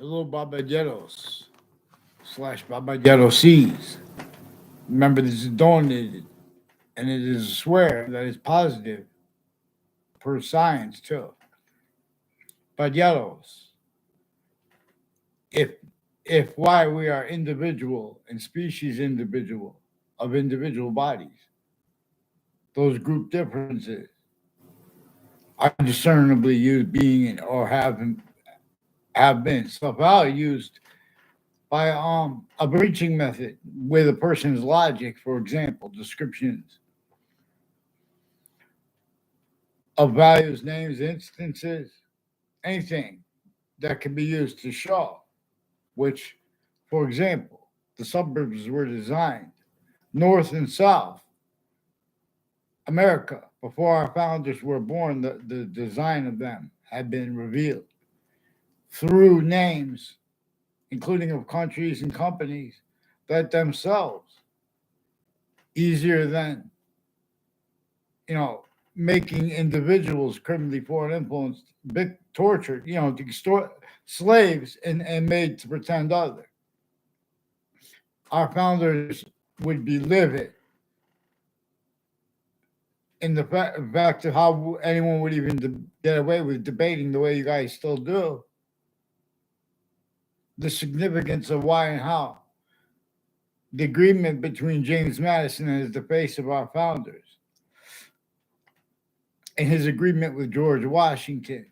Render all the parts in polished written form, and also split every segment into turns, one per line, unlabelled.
Hello, Babayeros / Babayerosis. Remember, this is donated, and it is a swear that is positive per science, too. Babayeros, if if why we are individual and species individual of individual bodies, those group differences are discernibly used being or have been somehow used by a breaching method with a person's logic, for example, descriptions of values, names, instances, anything that can be used to show which, for example, the suburbs were designed north and south America before our founders were born. The design of them had been revealed through names, including of countries and companies that themselves easier than you know making individuals criminally foreign influenced, big tortured, to extort slaves and made to pretend other. Our founders would be livid in the fact of how anyone would even get away with debating the way you guys still do the significance of why and how the agreement between James Madison as the face of our founders and his agreement with George Washington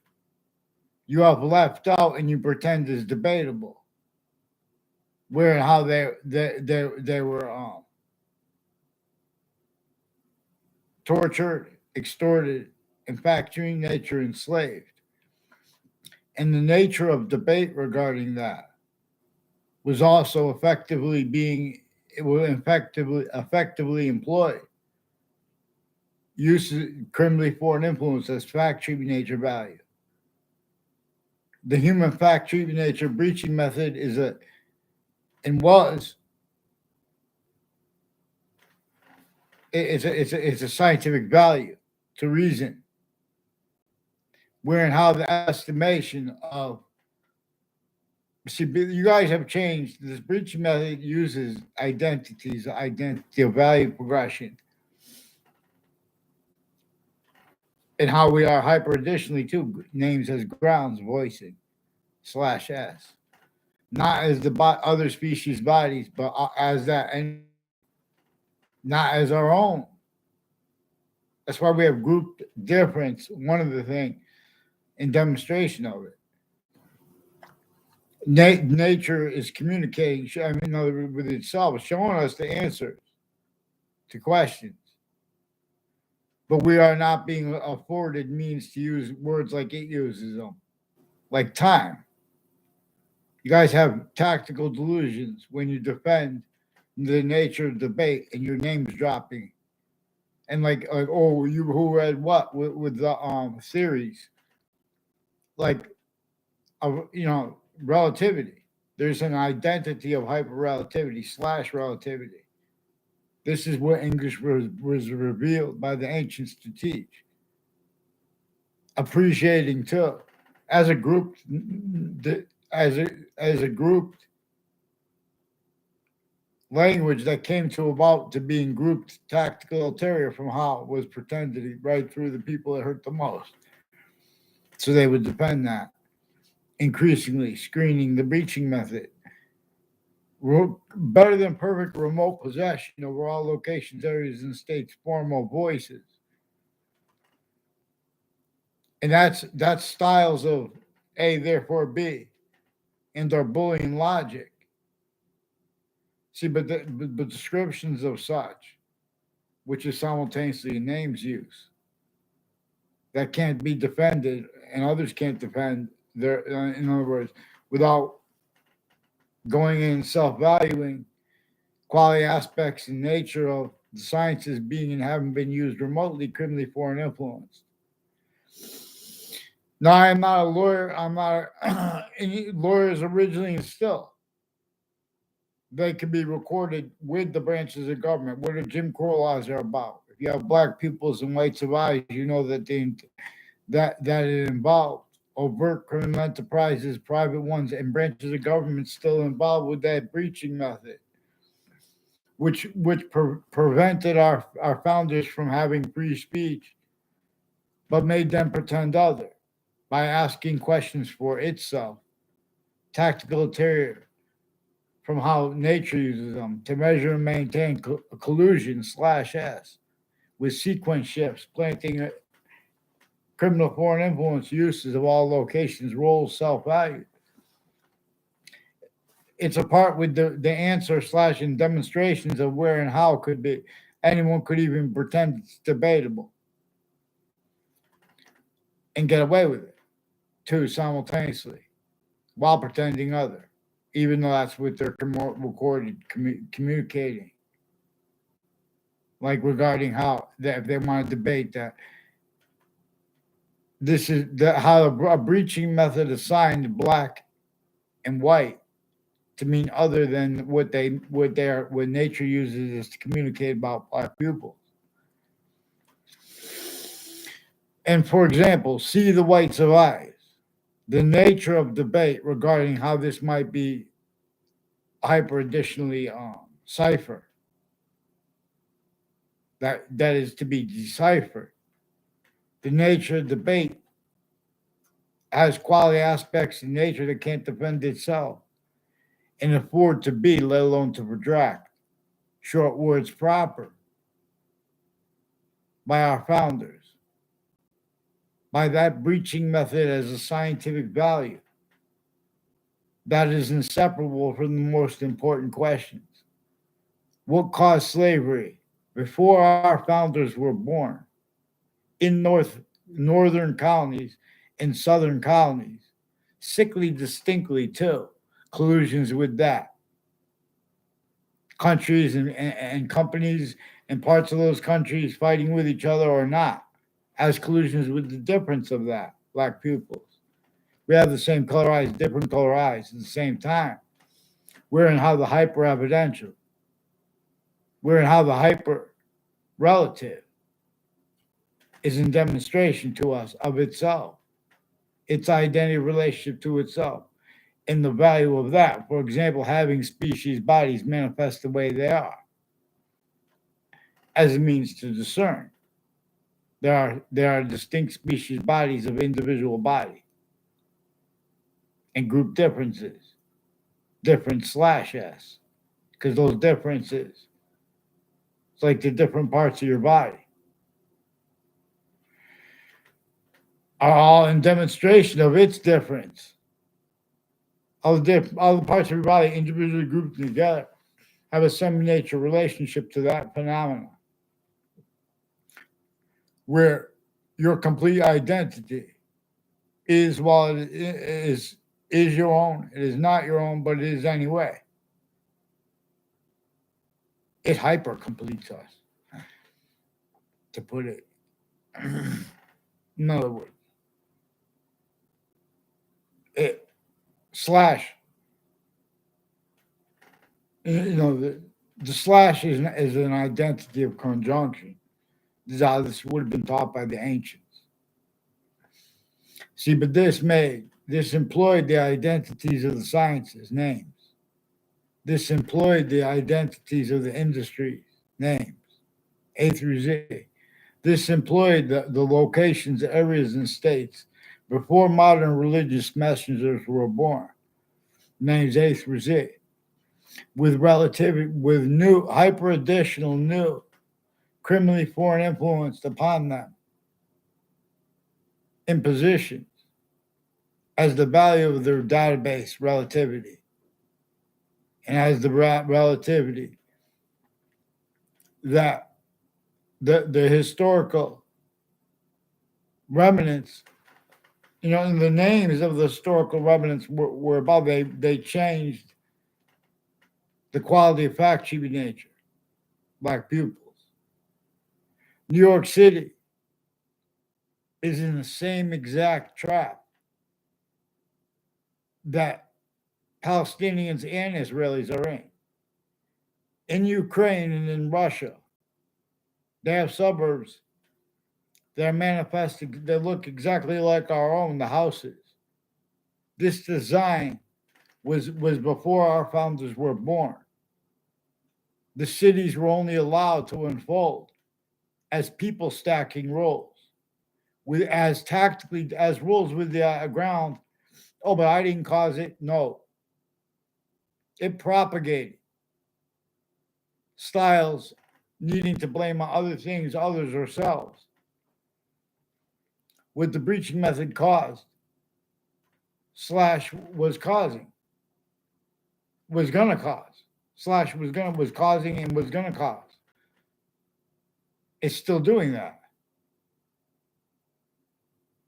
you have left out and you pretend is debatable. Where and how they were tortured, extorted, in factory nature enslaved. And the nature of debate regarding that was also effectively employed. Use criminally foreign influence as fact treatment nature value. The human fact treatment nature breaching method is a and was it's a scientific value to reason. Where and how the estimation of see you guys have changed. This breaching method uses identities, identity of value progression, and how we are hyper additionally too names as grounds voicing /s, not as the other species bodies, but as that and not as our own. That's why we have group difference. One of the things in demonstration of it. Nature is communicating, with itself, showing us the answers to questions. But we are not being afforded means to use words like it uses them, like time. You guys have tactical delusions when you defend the nature of debate and your name's dropping. And like oh, you who read what with the theories, like relativity. There's an identity of hyper relativity / relativity. This is what English was revealed by the ancients to teach. Appreciating too, as a group, as a grouped language that came to about to being grouped tactical ulterior from how it was pretended right through the people that hurt the most. So they would defend that, increasingly screening the breaching method. Better than perfect remote possession over all locations, areas, and states, formal voices. And that's styles of A, therefore B, and our bullying logic. See, but descriptions of such, which is simultaneously a names use, that can't be defended, and others can't defend their. In other words, without going in self-valuing quality aspects and nature of the sciences being and having been used remotely, criminally foreign influence. Now, I'm not a lawyer. I'm not lawyers originally and still. They can be recorded with the branches of government. What the Jim Crow laws are about. If you have black pupils and white eyes, you know that that it involved overt criminal enterprises, private ones, and branches of government still involved with that breaching method, which prevented our founders from having free speech, but made them pretend other by asking questions for itself. Tactical terror from how nature uses them to measure and maintain collusion slash S with sequence shifts, planting criminal foreign influence uses of all locations, roles, self value. It's a part with the answer slash and demonstrations of where and how could be. Anyone could even pretend it's debatable and get away with it too simultaneously while pretending other, even though that's what they're recorded communicating. Like regarding how that if they want to debate that this is how a breaching method assigned black and white to mean other than what nature uses is to communicate about black pupils. And for example, see the whites of eyes. The nature of debate regarding how this might be hyper-additionally cipher that is to be deciphered. The nature of debate has quality aspects in nature that can't defend itself and afford to be, let alone to project. Short words proper by our founders. By that breaching method as a scientific value that is inseparable from the most important questions. What caused slavery before our founders were born in northern colonies and southern colonies? Sickly distinctly too, collusions with that. Countries and companies and parts of those countries fighting with each other or not, as collusions with the difference of that, black pupils. We have the same color eyes, different color eyes at the same time. We're in how the hyper-evidential. We're in how the hyper-relative is in demonstration to us of itself, its identity relationship to itself, and the value of that. For example, having species bodies manifest the way they are as a means to discern. There are distinct species bodies of individual body and group differences, different slash S, because those differences, it's like the different parts of your body, are all in demonstration of its difference. All the parts of your body individually grouped together have a semi-nature relationship to that phenomenon, where your complete identity is, while it is your own, it is not your own, but it is anyway. It hyper completes us, to put it in other words. It slash, the slash is an identity of conjunction. This is how this would have been taught by the ancients. See, but this employed the identities of the sciences, names. This employed the identities of the industries, names, A through Z. This employed the locations, areas, and states before modern religious messengers were born, names A through Z, with new hyper-additional new criminally foreign influenced upon them impositions as the value of their database relativity and as the relativity that the historical remnants, and the names of the historical remnants were above. They changed the quality of fact sheet nature, black pupils. New York City is in the same exact trap that Palestinians and Israelis are in. In Ukraine and in Russia, they have suburbs that are manifested, they look exactly like our own, the houses. This design was before our founders were born. The cities were only allowed to unfold as people stacking roles, with as tactically as rules with the ground. Oh, but I didn't cause it. No, it propagated styles needing to blame on other things, others, ourselves. What the breaching method caused, slash was causing, was gonna cause, slash was causing and was gonna cause. It's still doing that.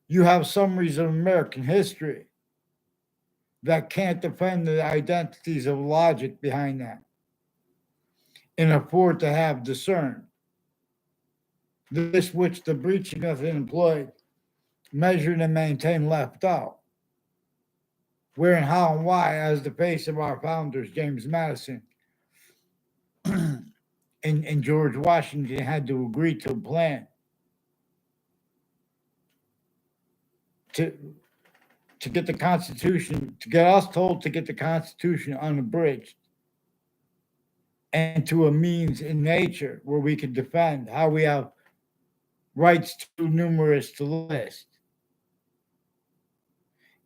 You have summaries of American history that can't defend the identities of logic behind that and afford to have discerned this which the breaching method employed, measured and maintained left out. Where and how and why, as the face of our founders, James Madison and George Washington, had to agree to a plan to get the Constitution, to get us told to get the Constitution unabridged and to a means in nature where we can defend how we have rights too numerous to list.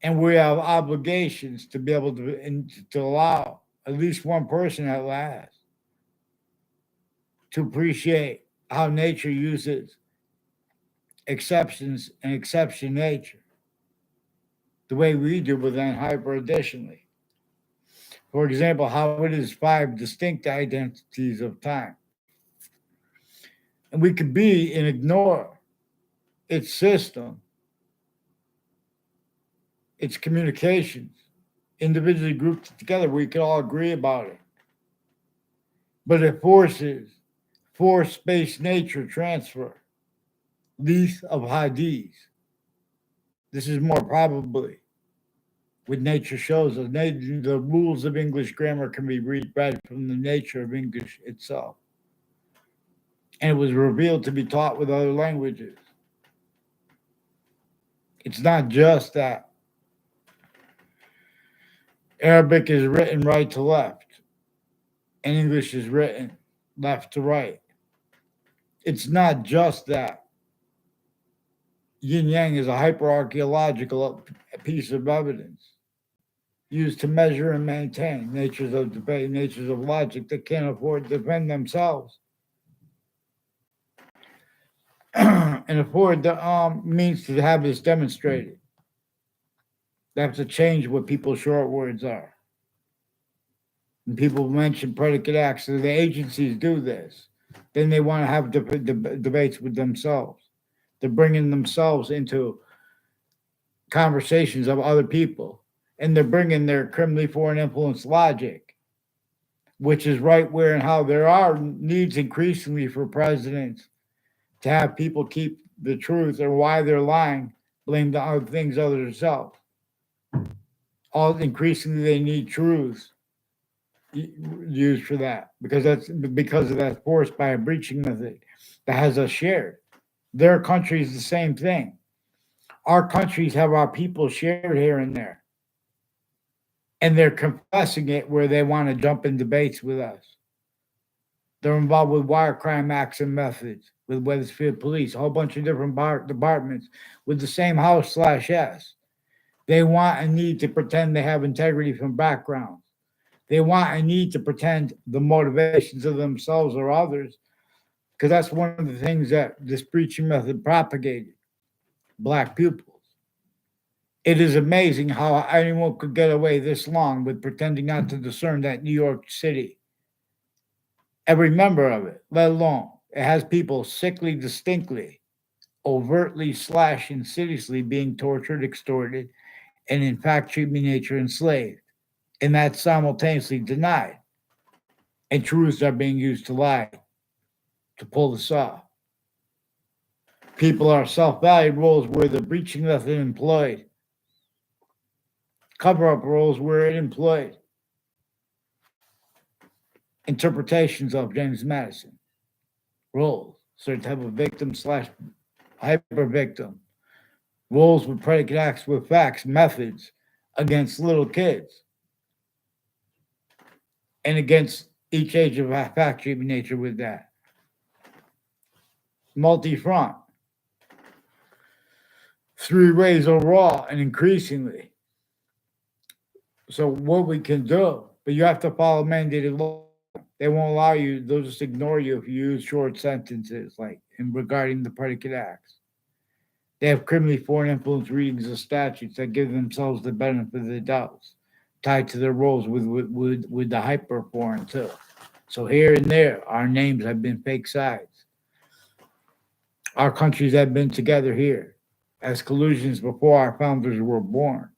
And we have obligations to be able to allow at least one person at last to appreciate how nature uses exceptions and exception nature the way we do within hyper-additionally. For example, how it is 5 distinct identities of time. And we could be and ignore its system, its communications, individually grouped together. We could all agree about it. But it forces force-based nature transfer, lease of Hadith. This is more probably what nature shows us. The rules of English grammar can be read from the nature of English itself. And it was revealed to be taught with other languages. It's not just that Arabic is written right to left and English is written left to right. It's not just that yin yang is a hyper-archaeological piece of evidence used to measure and maintain natures of debate, natures of logic that can't afford to defend themselves and afford the means to have this demonstrated. They have to change what people's short words are. And people mention predicate acts, so the agencies do this. Then they want to have debates with themselves. They're bringing themselves into conversations of other people, and they're bringing their criminally foreign influence logic, which is right where and how there are needs increasingly for presidents to have people keep the truth or why they're lying, blame the other things other than themselves. All increasingly they need truths used for that because of that forced by a breaching method that has us shared. Their country is the same thing. Our countries have our people shared here and there. And they're confessing it where they want to jump in debates with us. They're involved with wire crime acts and methods, with Wethersfield Police, a whole bunch of different departments with the same house/S. They want and need to pretend they have integrity from backgrounds. They want and need to pretend the motivations of themselves or others, because that's one of the things that this breaching method propagated, Black pupils. It is amazing how anyone could get away this long with pretending not to discern that New York City, every member of it, let alone it has people sickly, distinctly, overtly / insidiously being tortured, extorted, and in fact treating nature enslaved. And that's simultaneously denied. And truths are being used to lie, to pull this off. People are self-valued roles where the breaching method employed. Cover-up roles where it employed. Interpretations of James Madison. Roles. Certain type of victim / hyper victim. Roles with predicate acts with facts, methods against little kids and against each age of factory nature with that. Multi-front. Three ways overall and increasingly. So what we can do, but you have to follow mandated law. They won't allow you, they'll just ignore you if you use short sentences like in regarding the predicate acts. They have criminally foreign influence readings of statutes that give themselves the benefit of the doubts tied to their roles with the hyper foreign too. So here and there, our names have been fake sides. Our countries have been together here as collusions before our founders were born.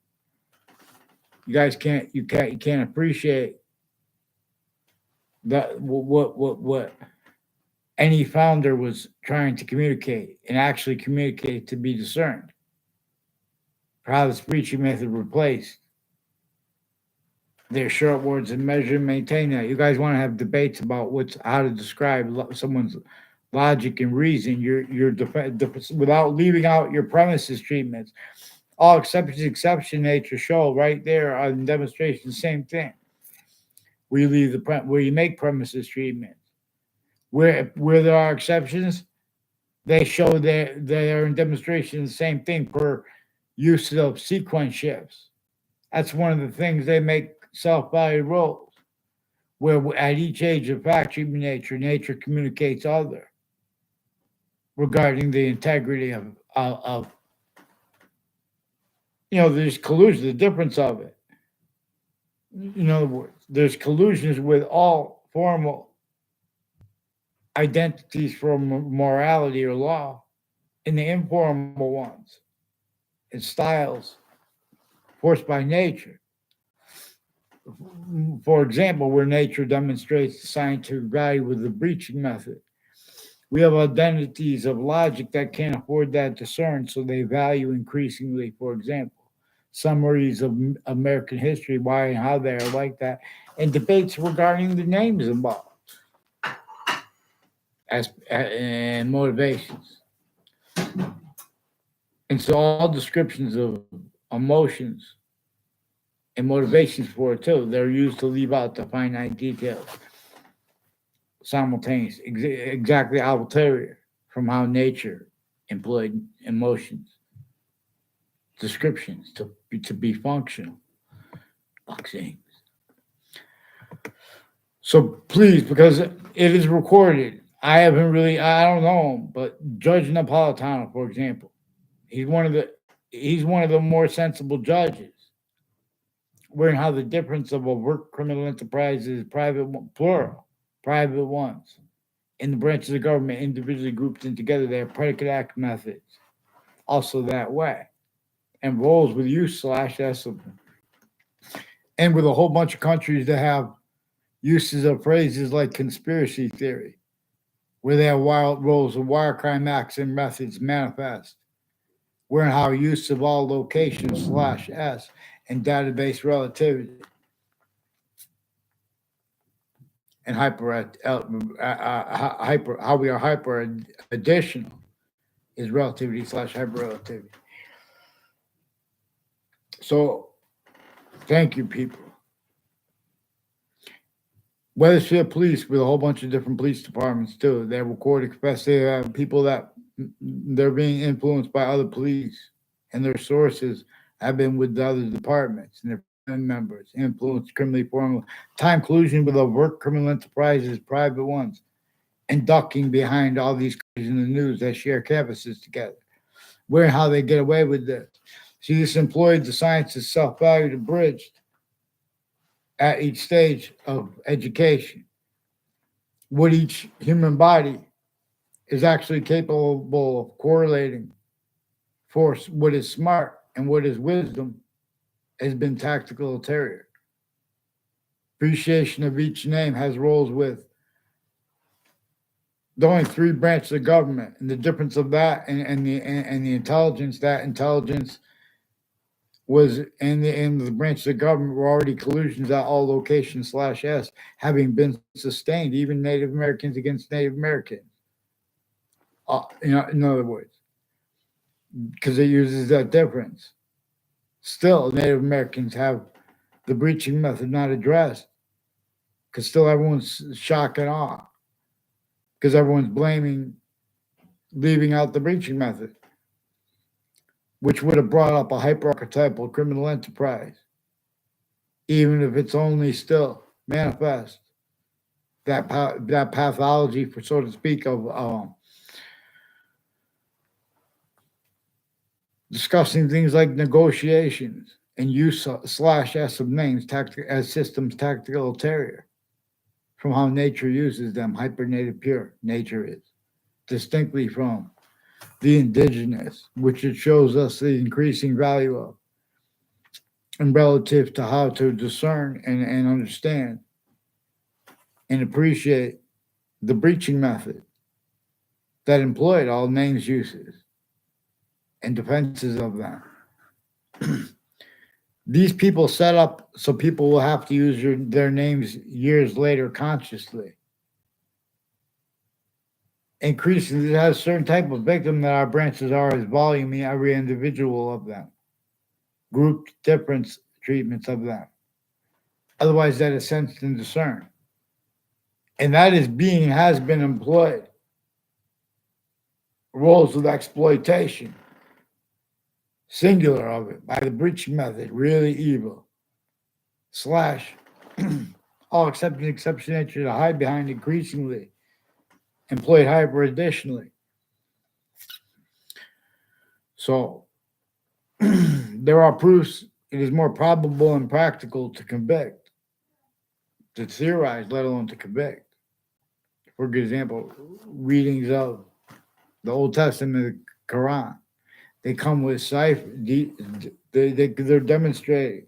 You guys can't appreciate that what any founder was trying to communicate and actually communicate to be discerned. For how this preaching method replaced their short words and measure and maintain that. You guys want to have debates about how to describe someone's logic and reason. Without leaving out your premises treatments. All exception nature show right there on demonstration, same thing. Where you make premises treatments. Where there are exceptions, they show that they are in demonstration the same thing per use of sequence shifts. That's one of the things they make self-valued roles, where at each age of fact treatment nature communicates other regarding the integrity of there's collusion, the difference of it. In other words, there's collusions with all formal identities for morality or law, and the informal ones and styles forced by nature. For example, where nature demonstrates the scientific value with the breaching method. We have identities of logic that can't afford that discern, so they value increasingly, for example, summaries of American history, why and how they are like that, and debates regarding the names involved and motivations. And so all descriptions of emotions and motivations for it too, they're used to leave out the finite details simultaneous, exactly ulterior from how nature employed emotions, descriptions to be functional. Boxing. So please, because it is recorded, I don't know, but Judge Napolitano, for example, he's one of the more sensible judges. Wherein how the difference of overt criminal enterprises, plural, private ones, in the branches of government individually grouped in together, they have predicate act methods, also that way, and roles with use/s of them. And with a whole bunch of countries that have uses of phrases like conspiracy theory, where they have wild roles of wire crime acts and methods manifest, wherein how use of all locations/s and database relativity and how we are hyper additional is relativity/hyper relativity. So thank you, people. Weathersfield Police with a whole bunch of different police departments too. They record express they have people that they're being influenced by other police, and their sources have been with the other departments and their family members, influenced criminally formal time collusion with overt criminal enterprises, private ones, and ducking behind all these in the news that share campuses together. Where and how they get away with this. See, this employed the science is self-valued and bridged at each stage of education. What each human body is actually capable of correlating for what is smart and what is wisdom has been tactical ulterior. Appreciation of each name has roles with the only three branches of government, and the difference of that and the intelligence, that intelligence was in the branches of government were already collusions at all locations/s having been sustained, even Native Americans against Native Americans. In other words, because it uses that difference. Still, Native Americans have the breaching method not addressed because still everyone's shock and awe because everyone's leaving out the breaching method, which would have brought up a hyper-archetypal criminal enterprise, even if it's only still manifest that pathology, for so to speak, of discussing things like negotiations and use slash S of names as systems tactical ulterior from how nature uses them, hyper-native pure nature is, distinctly from the indigenous, which it shows us the increasing value of, and relative to how to discern and understand and appreciate the breaching method that employed all names uses and defenses of them. These people set up so people will have to use their names years later consciously. Increasingly, it has a certain type of victim that our branches are as volume in every individual of them. Grouped difference treatments of them. Otherwise, that is sensed and discerned. And that is being has been employed. Roles of exploitation. Singular of it by the breaching method, really evil. Slash all exception nature to hide behind increasingly employed hyper additionally. So there are proofs it is more probable and practical to convict, to theorize, let alone to convict. For example, readings of the Old Testament, the Quran, they come with cipher. They're demonstrating.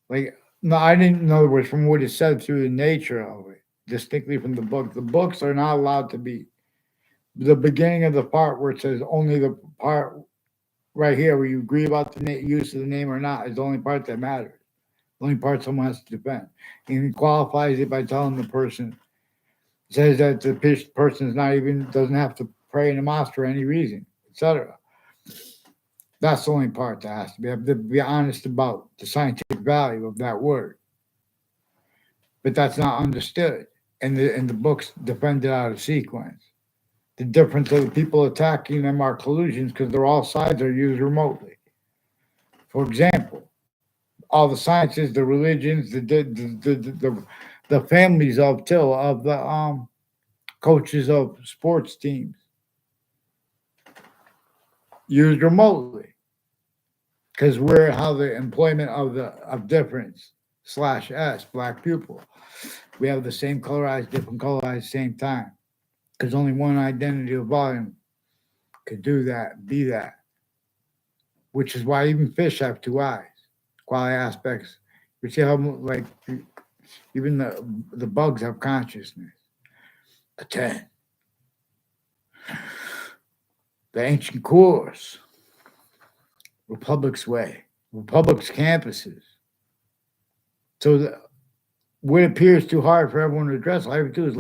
Like, no, I didn't. In other words, from what is said through the nature of it, distinctly from the book. The books are not allowed to be the beginning of the part where it says only the part right here where you agree about the use of the name or not is the only part that matters. The only part someone has to defend. And he qualifies it by telling the person, says that the person is not even doesn't have to pray in a mosque for any reason, etc. That's the only part that has to be. Have to be honest about the scientific value of that word. But that's not understood. And the books defend it out of sequence. The difference of the people attacking them are collusions because they're all sides are used remotely. For example, all the sciences, the religions, the families of the coaches of sports teams used remotely because we're how the employment of difference slash S black pupil. We have the same colorized, different colorized, same time because only one identity of volume could do that, be that. Which is why even fish have two eyes. Quality aspects. You see how like even the bugs have consciousness. A 10. The ancient course. Republic's way. Republic's campuses. So what appears too hard for everyone to address, all I have to do is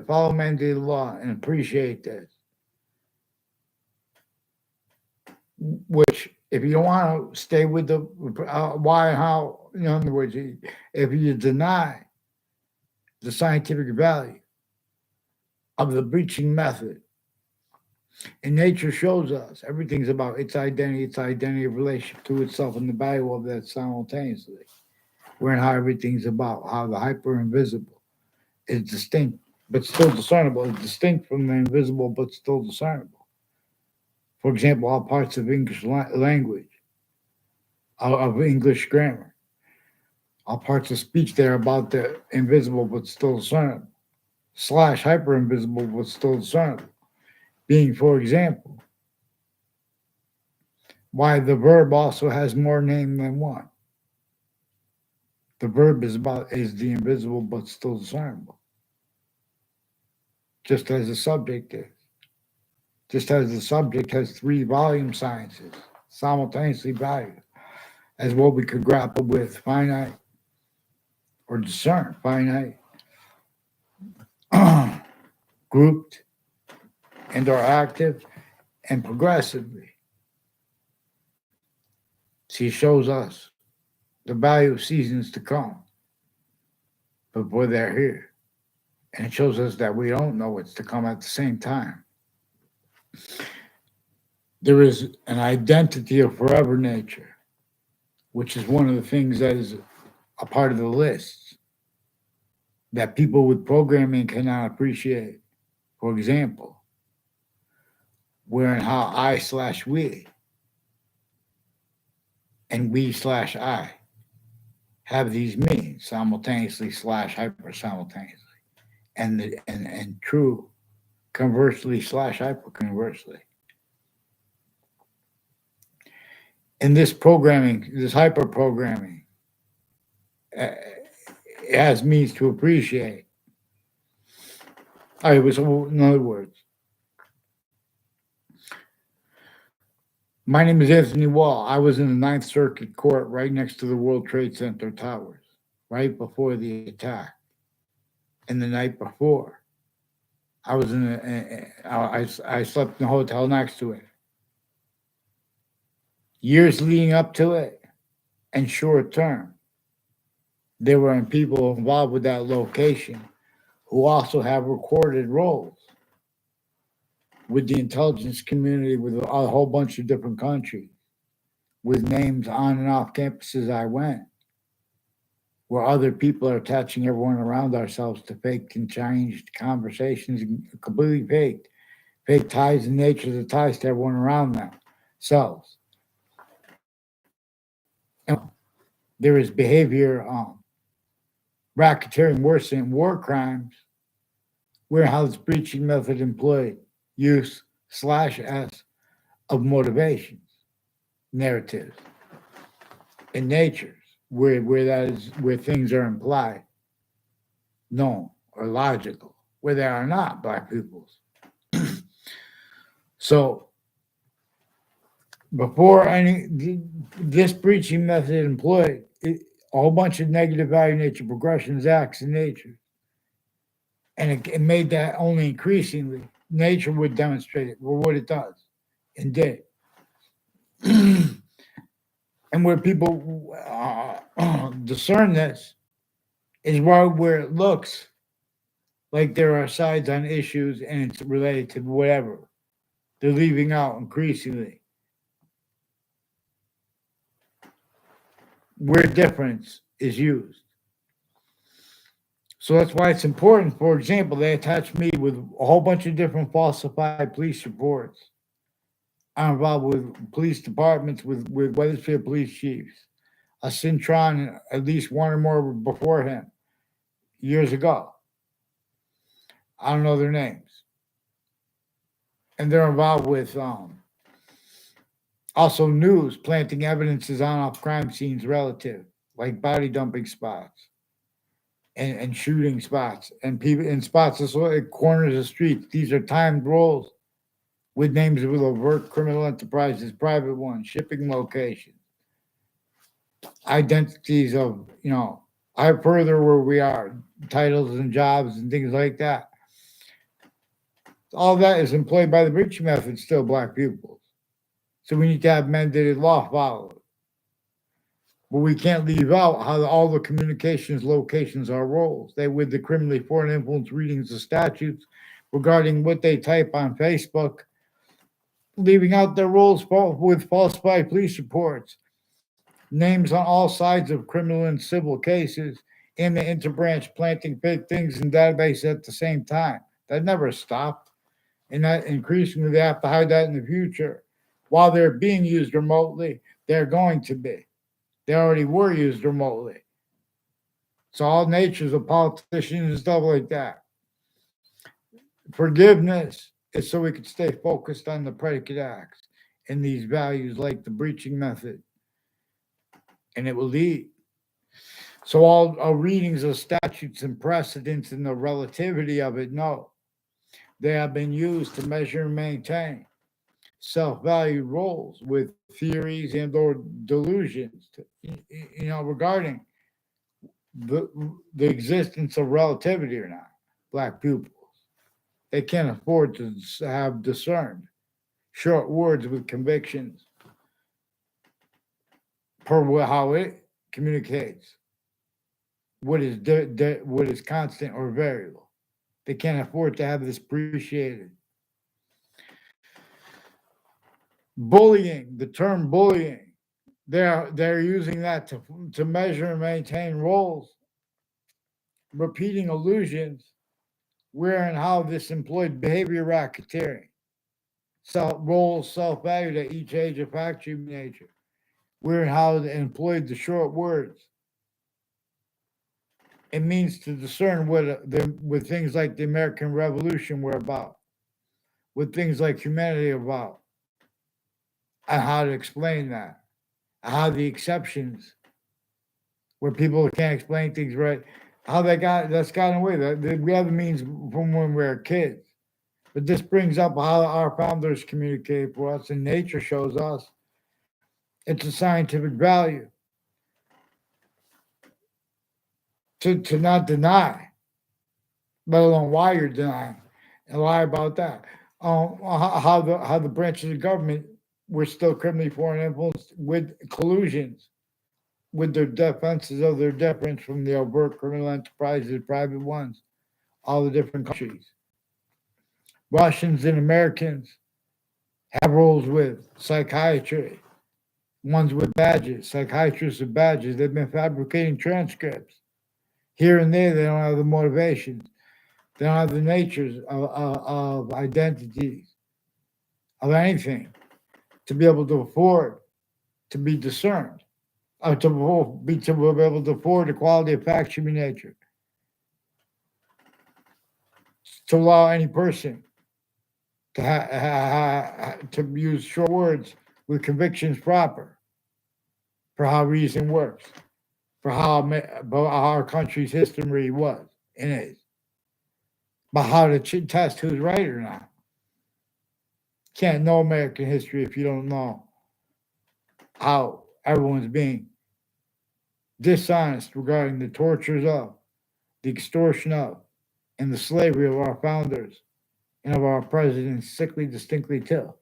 follow mandated law and appreciate this. Which, if you don't want to stay with the why, how, in other words, if you deny the scientific value of the breaching method, and nature shows us everything's about its identity of relationship to itself, and the value of that simultaneously. Wherein how everything's about how the hyper invisible is distinct but still discernible, is distinct from the invisible but still discernible. For example, all parts of English language, of English grammar, all parts of speech there about the invisible but still discernible, slash hyper invisible but still discernible. Being, for example, why the verb also has more name than one. The verb is the invisible but still discernible. Just as the subject is. Just as the subject has 3 volume sciences simultaneously valued as what we could grapple with finite or discern finite, grouped and are active and progressively. He shows us the value of seasons to come before they're here. And it shows us that we don't know what's to come at the same time. There is an identity of forever nature, which is one of the things that is a part of the list that people with programming cannot appreciate. For example, where and how I/we and we/I have these meanings simultaneously slash hyper simultaneously, and true conversely slash hyper conversely. In this programming, this hyper programming, it has means to appreciate. All right, so in other words, my name is Anthony Wall. I was in the Ninth Circuit Court right next to the World Trade Center towers, right before the attack. And the night before, I was I slept in the hotel next to it. Years leading up to it, and short term, there were people involved with that location who also have recorded roles with the intelligence community with a whole bunch of different countries, with names on and off campuses I went, where other people are attaching everyone around ourselves to fake and changed conversations, completely fake ties and nature of the ties to everyone around themselves. And there is behavior, racketeering worse than war crimes, warehouse breaching method employed, use /s of motivations, narratives, and natures, where that is where things are implied, known, or logical, where they are not Black peoples. So before this breaching method employed, a whole bunch of negative value nature progressions, acts in nature, and it made that only increasingly. Nature would demonstrate it, or what it does, and did. And where people discern this is where it looks like there are sides on issues and it's related to whatever they're leaving out increasingly. Where difference is used. So that's why it's important. For example, they attached me with a whole bunch of different falsified police reports. I'm involved with police departments, with Weathersfield police chiefs, a Cintron, at least one or more before him, years ago. I don't know their names. And they're involved with also news, planting evidences on off crime scenes relative, like body dumping spots and shooting spots and people in spots at corners of streets. These are timed roles with names of overt criminal enterprises, private ones, shipping locations, identities of, I further where we are, titles and jobs and things like that. All that is employed by the breaching method, still Black pupils. So we need to have mandated law followed. But we can't leave out how all the communications locations are roles. They with the criminally foreign influence readings of statutes regarding what they type on Facebook, leaving out their roles with falsified police reports, names on all sides of criminal and civil cases, and the interbranch planting fake things in databases at the same time. That never stopped. And that increasingly they have to hide that in the future. While they're being used remotely, they're going to be. They already were used remotely. So all natures of politicians and stuff like that. Forgiveness is so we can stay focused on the predicate acts and these values like the breaching method. And it will lead. So all our readings of statutes and precedents and the relativity of it, no. They have been used to measure and maintain self-valued roles with theories and or delusions, regarding the existence of relativity or not. Black pupils, they can't afford to have discerned short words with convictions how it communicates what is constant or variable. They can't afford to have this appreciated. Bullying, the term bullying, they're using that to measure and maintain roles, repeating illusions, where and how this employed behavior racketeering, roles self-value at each age of factory nature, where and how it employed the short words. It means to discern what things like the American Revolution were about, what things like humanity are about, and how to explain that, and how the exceptions, where people can't explain things right, how that's gotten away. That we have the means from when we were kids. But this brings up how our founders communicate for us, and nature shows us it's a scientific value to not deny, let alone why you're denying, and lie about that. How the branches of government were still criminally foreign influence with collusions with their defenses of their difference from the overt criminal enterprises, private ones, all the different countries. Russians and Americans have roles with psychiatry, ones with badges, psychiatrists with badges. They've been fabricating transcripts. Here and there, they don't have the motivations. They don't have the natures of identities, of anything, to be able to afford to be discerned, or to be able to afford the quality of facts human nature, to allow any person to use short words with convictions proper for how reason works, for how our country's history was and is, but how to test who's right or not. Can't know American history if you don't know how everyone's being dishonest regarding the tortures of, the extortion of, and the slavery of our founders and of our presidents sickly distinctly too,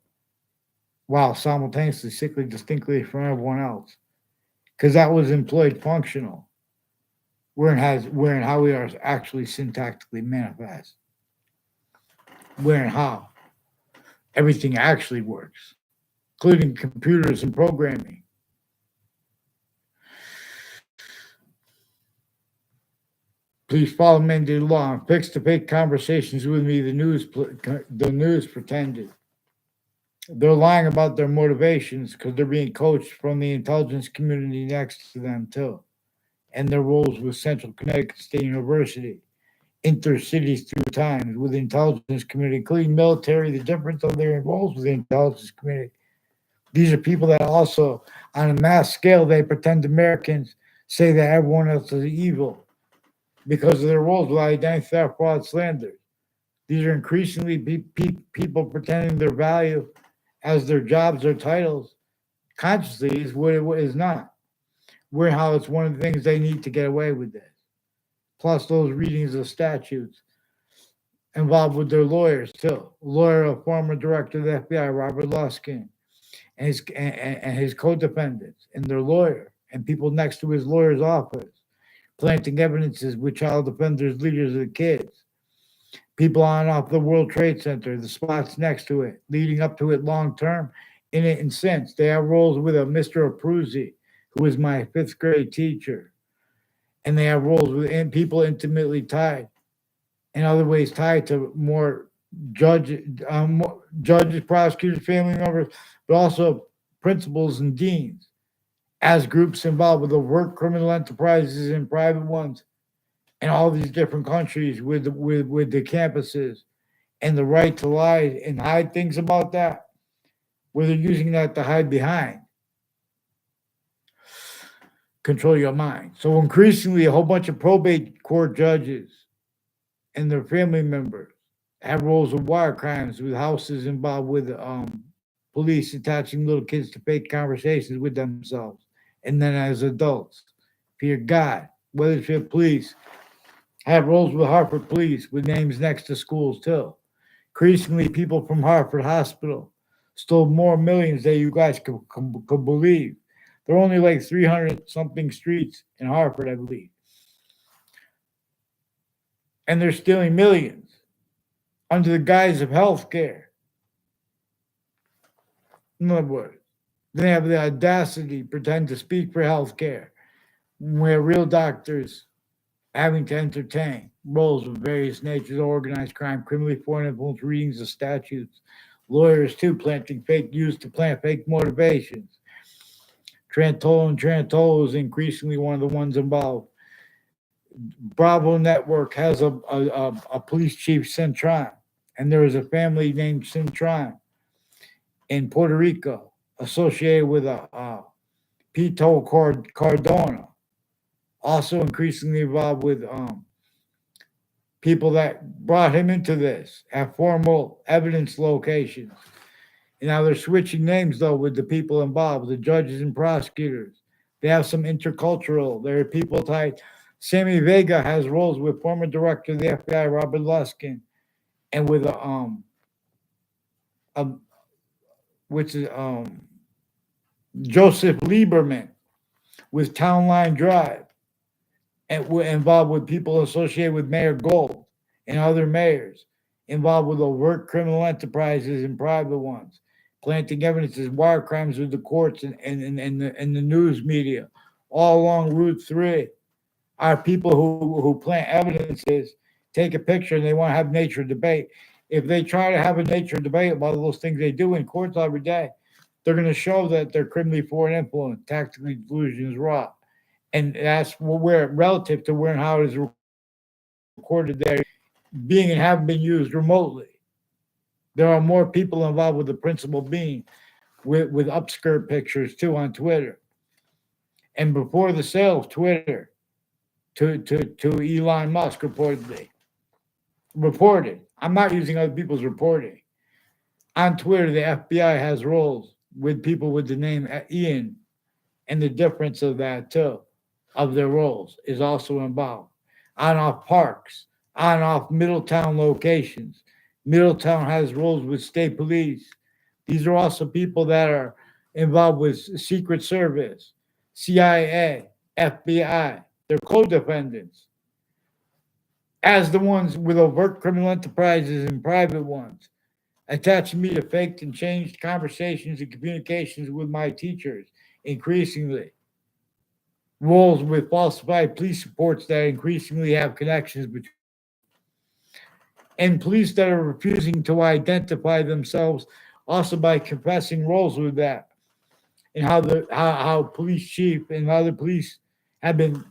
while simultaneously sickly distinctly from everyone else. Because that was employed functional, where and how we are actually syntactically manifest, where and how everything actually works, including computers and programming. Please follow Mendy along. Fix to fake conversations with me. The news pretended. They're lying about their motivations because they're being coached from the intelligence community next to them too, and their roles with Central Connecticut State University, intercities through times with the intelligence community, including military. The difference of their roles with the intelligence community. These are people that also, on a mass scale, they pretend Americans say that everyone else is evil because of their roles with identity theft, fraud, slander. These are increasingly people pretending their value as their jobs or titles consciously is what it is not. Where how it's one of the things they need to get away with this. Plus those readings of statutes involved with their lawyers too. Lawyer of former director of the FBI, Robert Luskin, and his co-defendants, and their lawyer, and people next to his lawyer's office, planting evidences with child defenders, leaders of the kids, people on and off the World Trade Center, the spots next to it, leading up to it long term, in it and since. They have roles with a Mr. Abruzzi, who was my fifth grade teacher. And they have roles with people intimately tied, in other ways tied to more judges, prosecutors, family members, but also principals and deans, as groups involved with overt criminal enterprises and private ones in all these different countries with the campuses and the right to lie and hide things about that, where they're using that to hide behind. Control your mind. So increasingly, a whole bunch of probate court judges and their family members have roles of wire crimes with houses involved with police attaching little kids to fake conversations with themselves. And then as adults, fear God, Weathersfield Police have roles with Hartford Police with names next to schools too. Increasingly, people from Hartford Hospital stole more millions than you guys could believe. There are only like 300 something streets in Hartford, I believe. And they're stealing millions under the guise of health care. In other words, they have the audacity to pretend to speak for health care, where real doctors having to entertain roles of various natures, organized crime, criminally foreign influence, readings of statutes, lawyers too planting fake used to plant fake motivations. Trantolo is increasingly one of the ones involved. Bravo Network has a police chief, Centron, and there is a family named Centron in Puerto Rico associated with a Pito Cardona, also increasingly involved with people that brought him into this at formal evidence locations. And now they're switching names though with the people involved, the judges and prosecutors. They have some intercultural. There are people tied. Sammy Vega has roles with former director of the FBI, Robert Luskin, and with a which is Joseph Lieberman with Town Line Drive, and we're involved with people associated with Mayor Gold and other mayors, involved with overt criminal enterprises and private ones, planting evidence as wire crimes with the courts and the news media, all along Route 3. Are people who plant evidences, take a picture, and they want to have nature debate. If they try to have a nature debate about those things they do in courts every day, they're going to show that they're criminally foreign influence, tactically delusions, raw. And that's where, relative to where and how it is recorded there, being and have been used remotely. There are more people involved with the principal being with upskirt pictures too on Twitter. And before the sale of Twitter to Elon Musk reported. I'm not using other people's reporting. On Twitter, the FBI has roles with people with the name Ian, and the difference of that too, of their roles, is also involved. On off parks, on off Middletown locations. Middletown has roles with state police. These are also people that are involved with Secret Service, CIA, FBI. They're co-defendants, as the ones with overt criminal enterprises and private ones, attaching me to faked and changed conversations and communications with my teachers, increasingly. Roles with falsified police reports that increasingly have connections between, and police that are refusing to identify themselves, also by confessing roles with that, and how police chief and other police have been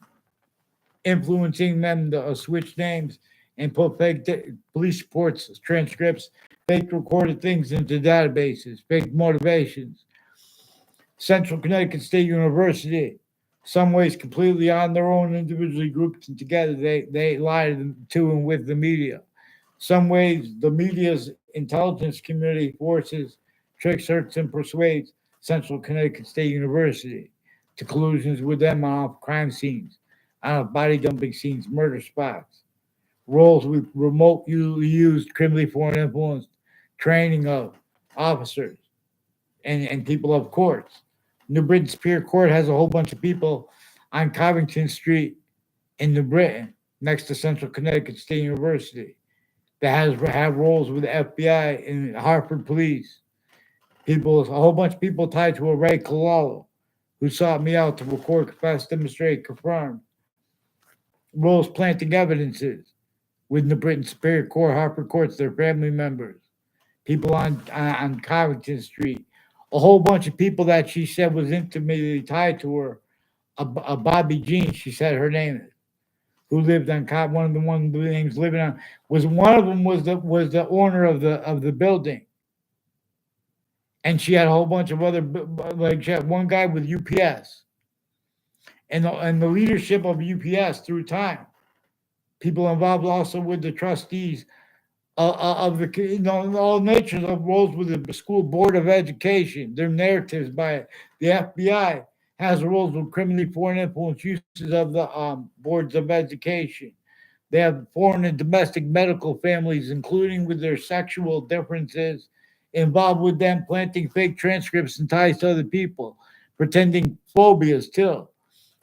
influencing them to switch names and put fake police reports, transcripts, fake recorded things into databases, fake motivations. Central Connecticut State University, some ways completely on their own, individually grouped and together, they lie to and with the media. Some ways the media's intelligence community forces, tricks, hurts, and persuades Central Connecticut State University to collusions with them on crime scenes, on body dumping scenes, murder spots, roles with remote used criminally foreign influence, training of officers and people of courts. New Britain Superior Court has a whole bunch of people on Covington Street in New Britain, next to Central Connecticut State University, that have roles with the FBI and Hartford Police. People, a whole bunch of people tied to a Ray Colalo, who sought me out to record, confess, demonstrate, confirm. Roles planting evidences with New Britain Superior Court, Hartford Courts, their family members, people on Covington Street, a whole bunch of people that she said was intimately tied to her. A Bobby Jean, she said her name is, who lived on one of the names living on, was one of them was the owner of the building, and she had a whole bunch of other, like she had one guy with UPS, and the leadership of UPS through time. People involved also with the trustees of the, all natures of roles with the school board of education, their narratives by it. The FBI has roles with criminally foreign influence uses of the boards of education. They have foreign and domestic medical families, including with their sexual differences, involved with them planting fake transcripts and ties to other people. pretending phobias too,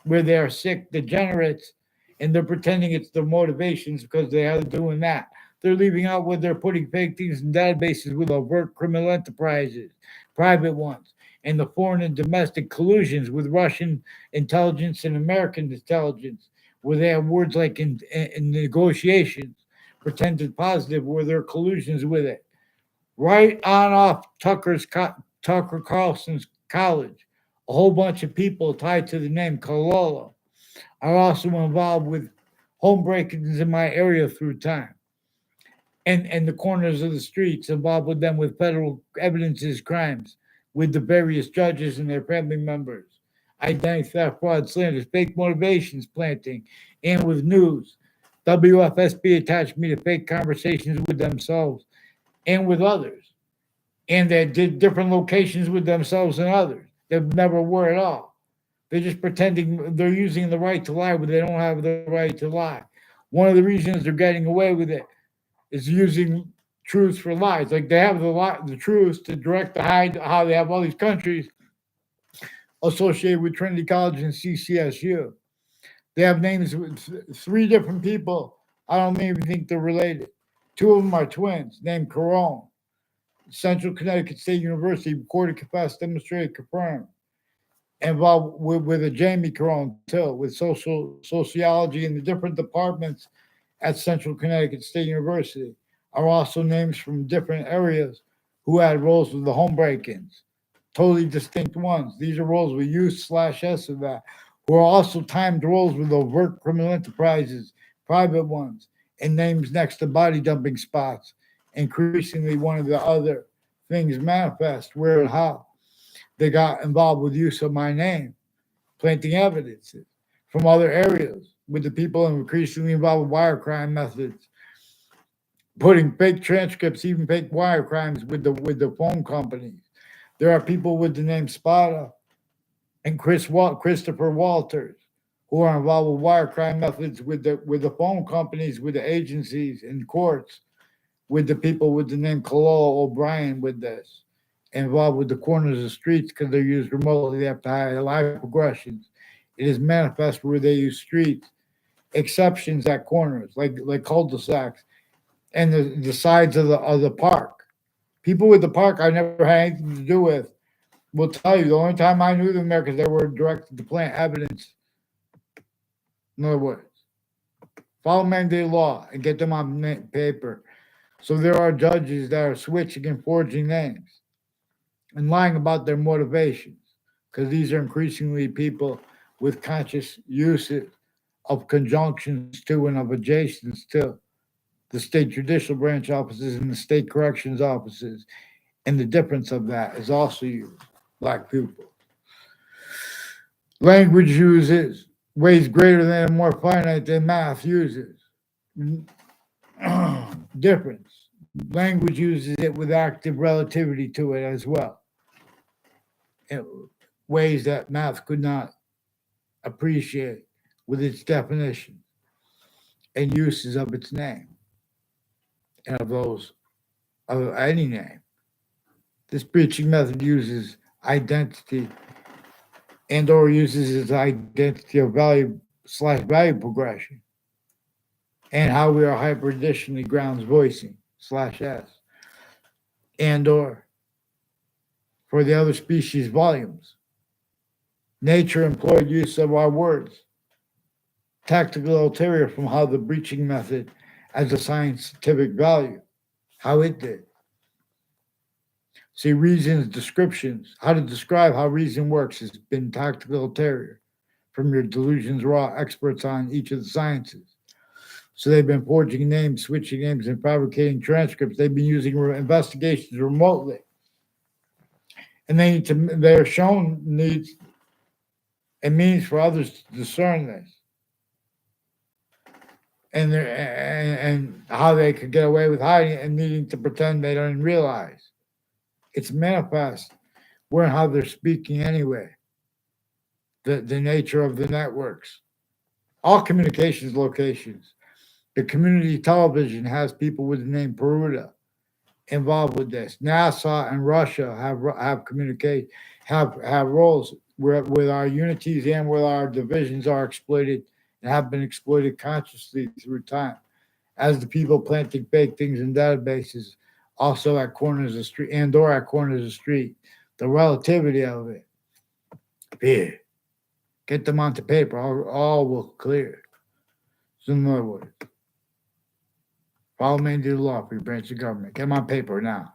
where they are sick degenerates and they're pretending it's their motivations because they are doing that. They're leaving out where they're putting fake things in databases with overt criminal enterprises, private ones, and the foreign and domestic collusions with Russian intelligence and American intelligence, where they have words like in negotiations, pretended positive, where there are collusions with it. Right on off Tucker Carlson's college, a whole bunch of people tied to the name Kalolo are also involved with home break-ins in my area through time. And the corners of the streets involved with them with federal evidences crimes with the various judges and their family members, identity theft, fraud, slanders, fake motivations planting, and with news. WFSB attached me to fake conversations with themselves and with others. And they did different locations with themselves and others. They never were at all. They're just pretending they're using the right to lie, but they don't have the right to lie. One of the reasons they're getting away with it is using truths for lies. Like they have the truths to direct the hide how they have all these countries associated with Trinity College and CCSU. They have names with three different people. I don't even think they're related. Two of them are twins named Carone. Central Connecticut State University recorded, confessed, demonstrated, confirmed. Involved with a Jamie Carone too, with sociology and the different departments at Central Connecticut State University are also names from different areas who had roles with the home break-ins, totally distinct ones. These are roles with youth slash S of that, who are also timed roles with overt criminal enterprises, private ones, and names next to body dumping spots. Increasingly, one of the other things manifest where and how they got involved with use of my name, planting evidences from other areas with the people increasingly involved with wire crime methods, putting fake transcripts, even fake wire crimes with the phone companies. There are people with the name Spada and Christopher Walters who are involved with wire crime methods with the phone companies, with the agencies and courts, with the people with the name Kalolo O'Brien with this, involved with the corners of the streets because they're used remotely. They have to hide live progressions. It is manifest where they use streets, exceptions at corners, like cul-de-sacs, and the sides of the park. People with the park I never had anything to do with will tell you the only time I knew them there because they were directed to plant evidence. In other words, follow mandate law and get them on paper. So there are judges that are switching and forging names and lying about their motivations because these are increasingly people with conscious usage of conjunctions to and of adjacents to the state judicial branch offices and the state corrections offices. And the difference of that is also used, black people. Language uses ways greater than and more finite than math uses. Difference. Language uses it with active relativity to it as well. In ways that math could not appreciate with its definition and uses of its name and of those of any name. This breaching method uses identity and or uses its identity of value slash value progression and how we are hyper-additionally grounds voicing slash S and or for the other species volumes. Nature employed use of our words. Tactical ulterior from how the breaching method as a scientific value, how it did. See, reason's descriptions, how to describe how reason works has been tactical ulterior from your delusions raw experts on each of the sciences. So they've been forging names, switching names, and fabricating transcripts. They've been using investigations remotely. And they're shown needs and means for others to discern this. And how they could get away with hiding it and needing to pretend they don't realize. It's manifest where and how they're speaking anyway. The nature of the networks. All communications locations. The community television has people with the name Peruta involved with this. NASA and Russia have roles with our unities and with our divisions are exploited and have been exploited consciously through time. As the people planting fake things in databases, also at corners of street and or at corners of street, the relativity of it. Here, get them onto paper, all will clear. So in other words, follow me into the law for your branch of government. Get them on paper now.